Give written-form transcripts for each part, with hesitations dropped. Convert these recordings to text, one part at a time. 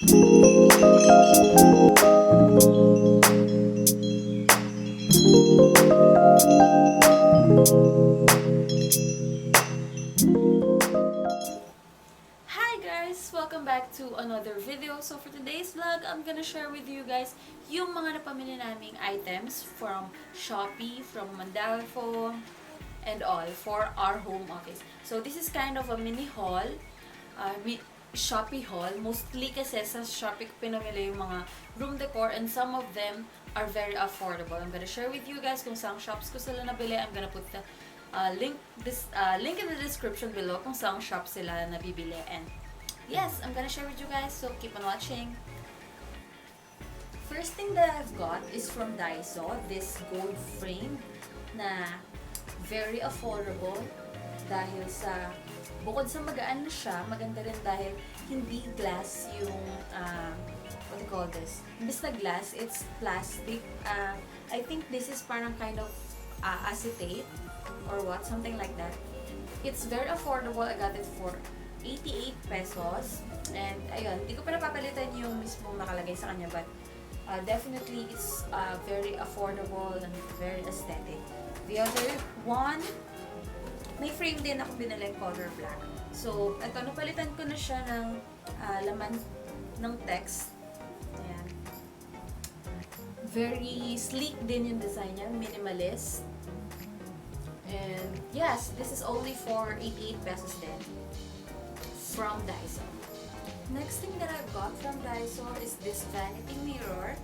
Welcome back to another video. So for today's vlog, I'm gonna share with you guys yung mga napamili naming items from Shopee, from Mandaue, and all for our home office. So this is kind of a mini haul, Shopee haul. Mostly kasi sa Shopee ko pinamili yung mga room decor and some of them are very affordable. I'm gonna share with you guys kung saan shops ko sila nabili. I'm gonna put the link in the description below kung saan shop sila nabibili. And yes, I'm gonna share with you guys, so keep on watching. First thing that I've got is from Daiso, this gold frame na very affordable dahil sa, bukod sa magaan na siya, maganda rin dahil hindi glass yung, what do you call this? Imbis na glass, it's plastic. I think this is parang kind of acetate or what, something like that. It's very affordable. I got it for 88 pesos. And ayun, hindi ko pa napapalitan yung mismong nakalagay sa kanya, but definitely it's very affordable and very aesthetic. The other one, may frame din ako binili, color black. So, ito, napalitan ko na siya ng laman ng text. Ayan. Very sleek din yung design niya, minimalist. And yes, this is only for 88 pesos din. From Daiso. Next thing that I got from Daiso is this Vanity Mirror.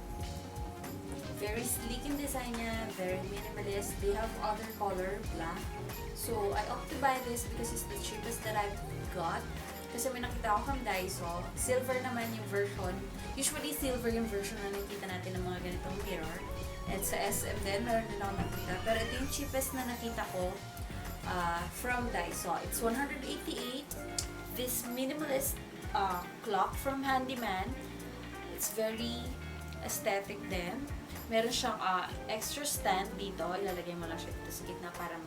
Very sleek in design niya, very minimalist. They have other color, black. So I opt to buy this because it's the cheapest that I've got. Kasi may nakita ako from Daiso. Silver naman yung version. Usually silver yung version na nakita natin ng mga ganitong mirror. And sa SM din, meron din ako nakita. Pero ito yung cheapest na nakita ko from Daiso. It's 188. This Minimalist Clock from Handyman. It's very aesthetic din. Meron siyang extra stand dito. Ilalagay mo lang siya dito sa gitna para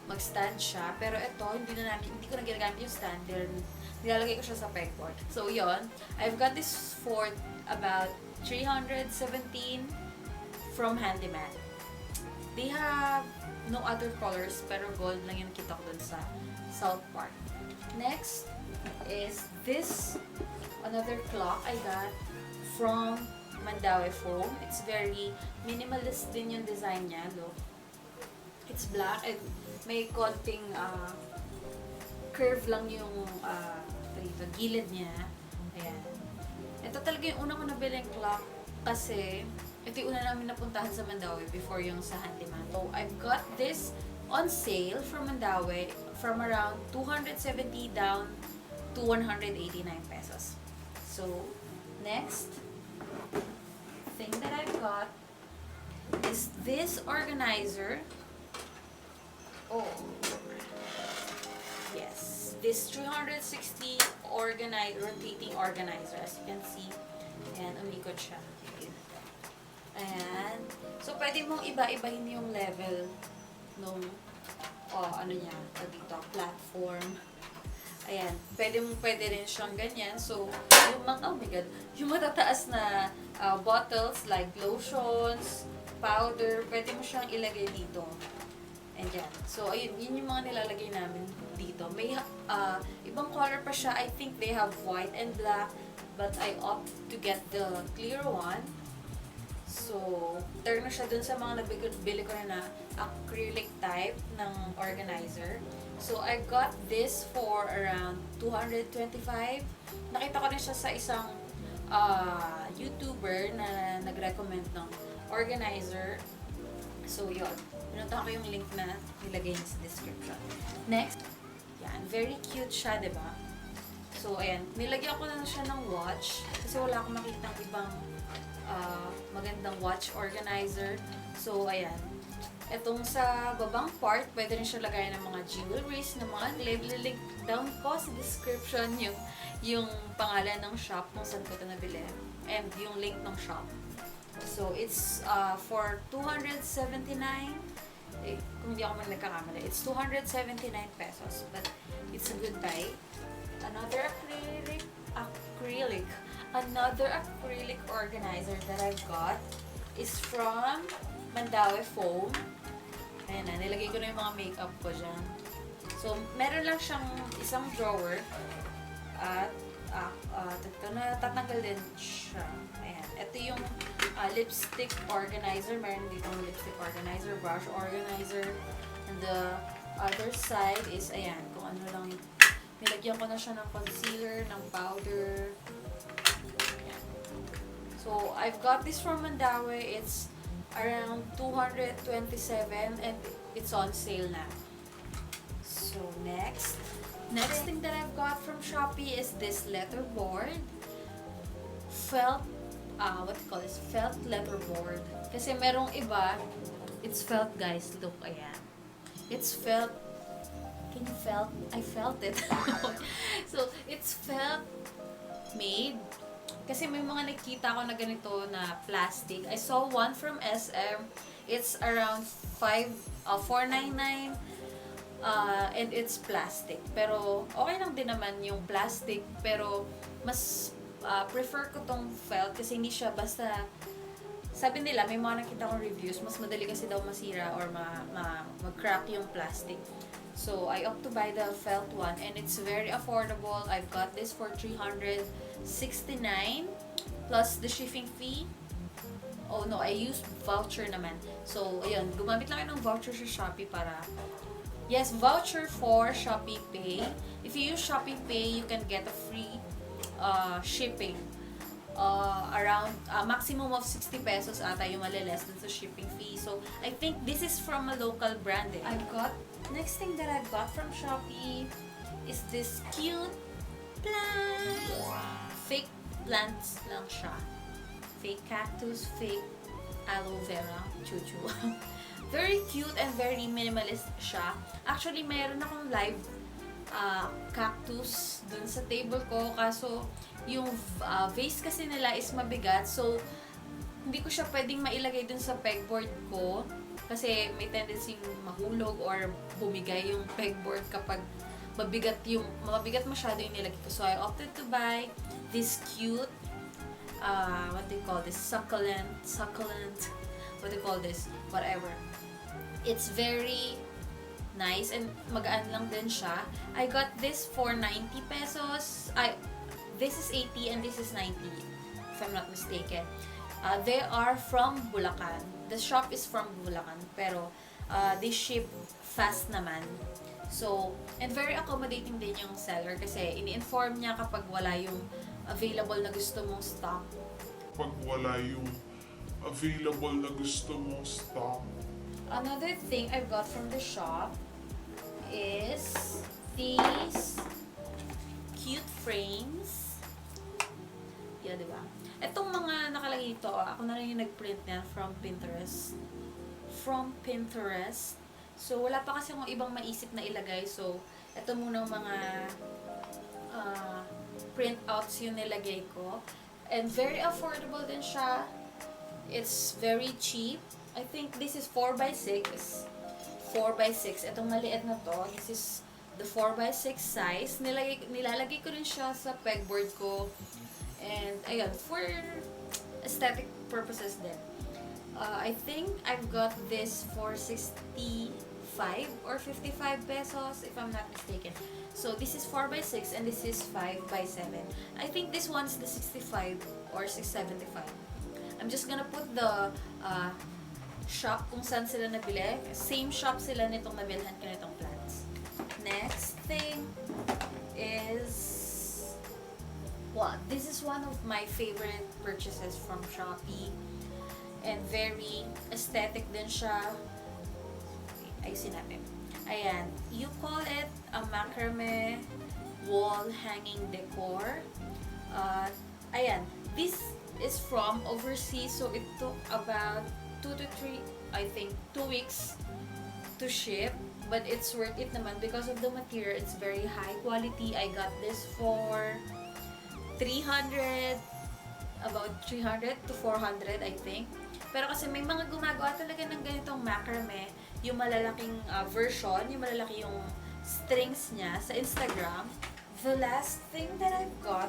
mag-stand siya. Pero ito, hindi ko na ginagamit yung stand. Nilalagay ko siya sa Pegboard. So, yon. I've got this for about 317 from Handyman. They have no other colors, pero gold lang yung kita ko dun sa southpark. Next is this another clock I got from Mandaue foam. It's very minimalist din yung design niya. Look, it's black and may konting curve lang yung gilid niya. Ayan. Ito talaga yung una ko nabiling clock kasi ito yung una namin napuntahan sa Mandaue before yung sa Handyman. So I've got this on sale from Mandaue from around 270 down to 189 pesos. So, next thing that I've got is this organizer. Oh, yes, this 360 rotating organizer, as you can see. And umikot siya. And so pwede mong iba-ibahin yung level nung ano niya, dito, platform. Ayan, pwede rin siyang ganyan. So, yung mga, oh my god, yung matataas na bottles like lotions, powder, pwede mo siyang ilagay dito. And yan. So, ayun, yun yung mga nilalagay namin dito. May ibang color pa siya. I think they have white and black, but I opt to get the clear one. So, turn na siya dun sa mga nabili ko na acrylic type ng organizer. So, I got this for around 225. Nakita ko rin siya sa isang YouTuber na nag-recommend ng organizer. So, yun. Pinunta ko yung link na nilagay niya sa description. Next, yan. Very cute siya, diba? So, ayan. Nilagyan ko na siya ng watch kasi wala akong makitang ibang magandang watch organizer. So, ayan. Itong sa babang part, pwede rin siya lagayan ng mga jewelries, ng mga link down ko sa description yung pangalan ng shop kung saan ko ito nabili. And yung link ng shop. So, it's for 279. Kung di ako nagkakamali, it's 279 pesos. But, it's a good buy. Another acrylic Another acrylic organizer that I've got is from Mandaue Foam. Ayan na, nilagay ko na yung mga makeup ko dyan. So, meron lang siyang isang drawer. At, tatanggal din siya. Ayan. Ito yung lipstick organizer. Meron dito lipstick organizer, brush organizer. And the other side is, ayan, kung ano lang yung, nilagyan ko na siya ng concealer, ng powder. Ayan. So, I've got this from Mandaue. It's around 227 and it's on sale na. So, next thing that I've got from Shopee is this letter board. Felt, what do you call this? Felt letter board. Kasi merong iba, it's felt, guys. Look, ayan. It's felt. Can you felt? I felt it. So, it's felt made. Kasi may mga nakita ko na ganito na plastic. I saw one from SM. It's around $4.99. And it's plastic. Pero, okay lang din naman yung plastic. Pero, mas prefer ko tong felt kasi hindi siya basta, sabi nila, may mga nakita kong reviews, mas madali kasi daw masira or mag-crack yung plastic. So, I opt to buy the felt one and it's very affordable. I've got this for $369 plus the shipping fee. Oh no, I used voucher naman. So, ayun, gumamit lang ng voucher sa Shopee para, yes, voucher for Shopee Pay. If you use Shopee Pay, you can get a free shipping. Around maximum of 60 pesos ata yung maliless dun sa shipping fee. So, I think this is from a local brand. Next thing that I've got from Shopee is this cute plant. Fake plants lang siya. Fake cactus, fake aloe vera, chuchu. Very cute and very minimalist siya. Actually, mayroon akong live cactus dun sa table ko. Kaso, yung vase kasi nila is mabigat. So, hindi ko siya pwedeng mailagay dun sa pegboard ko. Kasi may tendency mahulog or bumigay yung pegboard kapag mabigat masyado yung nilagay ko. So, I opted to buy this cute, what do you call this? Succulent. What do you call this? Whatever. It's very nice and magaan lang din siya. I got this for 90 pesos. This is 80 and this is 90, if I'm not mistaken. They are from Bulacan. The shop is from Bulacan, pero they ship fast naman. So, and very accommodating din yung seller kasi ini-inform niya kapag wala yung available na gusto mong stock. Another thing I've got from the shop is these cute frames. Yeah, diba? Itong mga nakalagay ito, ako na rin yung nag-print niya from Pinterest. So, wala pa kasi akong ibang maisip na ilagay. So, ito muna mga printouts yung nilagay ko. And very affordable din siya. It's very cheap. I think this is 4x6. 4x6. Itong maliit na to, this is the 4x6 size. Nilalagay ko rin siya sa pegboard ko. And, ayun, for aesthetic purposes din. I think I've got this for 65 or 55 pesos, if I'm not mistaken. So, this is 4x6 and this is 5x7. I think this one's the 65 or 675. I'm just gonna put the shop kung saan sila nabili. Same shop sila nitong nabilhan ko nitong plants. Next thing is, well, this is one of my favorite purchases from Shopee. And very aesthetic din siya. Ayusin natin. Ayan. You call it a macrame wall hanging decor. Ayan. This is from overseas. So, it took about 2 to 3, I think, 2 weeks to ship. But it's worth it naman because of the material. It's very high quality. I got this for about 300 to 400, I think. Pero kasi may mga gumagawa talaga ng ganitong macrame, yung malalaking version, yung malalaki yung strings niya sa Instagram. The last thing that I've got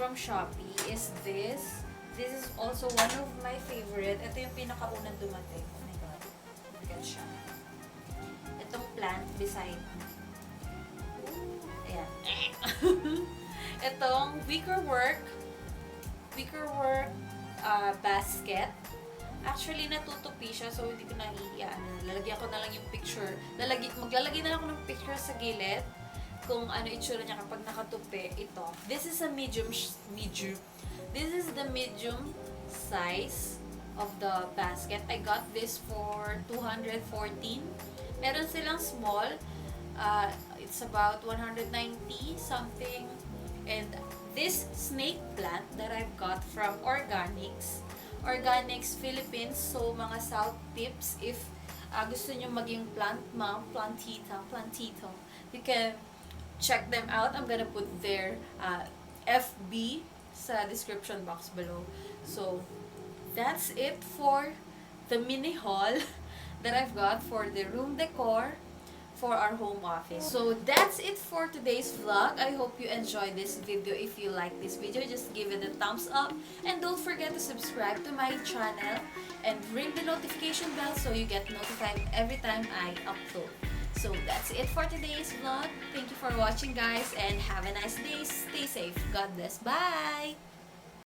from Shopee is this. This is also one of my favorite. Ito yung pinakaunang dumating. Oh my god. Look siya. Itong plant beside me. Ayan. Itong wicker work basket. Actually, natutupi siya, so hindi ko na lalagyan ko na lang yung picture. Maglalagay na lang ako ng picture sa gilid kung ano itsura niya kapag nakatupi. Ito. This is a medium. This is the medium size of the basket. I got this for 214. Meron silang small. It's about 190 something. And this snake plant that I've got from Organics Philippines. So, mga South tips, if gusto nyo maging plant mom, plantito, you can check them out. I'm gonna put their FB sa description box below. So, that's it for the mini haul that I've got for the room decor for our home office. So that's it for today's vlog. I hope you enjoyed this video. If you like this video, just give it a thumbs up. And don't forget to subscribe to my channel and ring the notification bell so you get notified every time I upload. So that's it for today's vlog. Thank you for watching, guys, and have a nice day. Stay safe. God bless. Bye!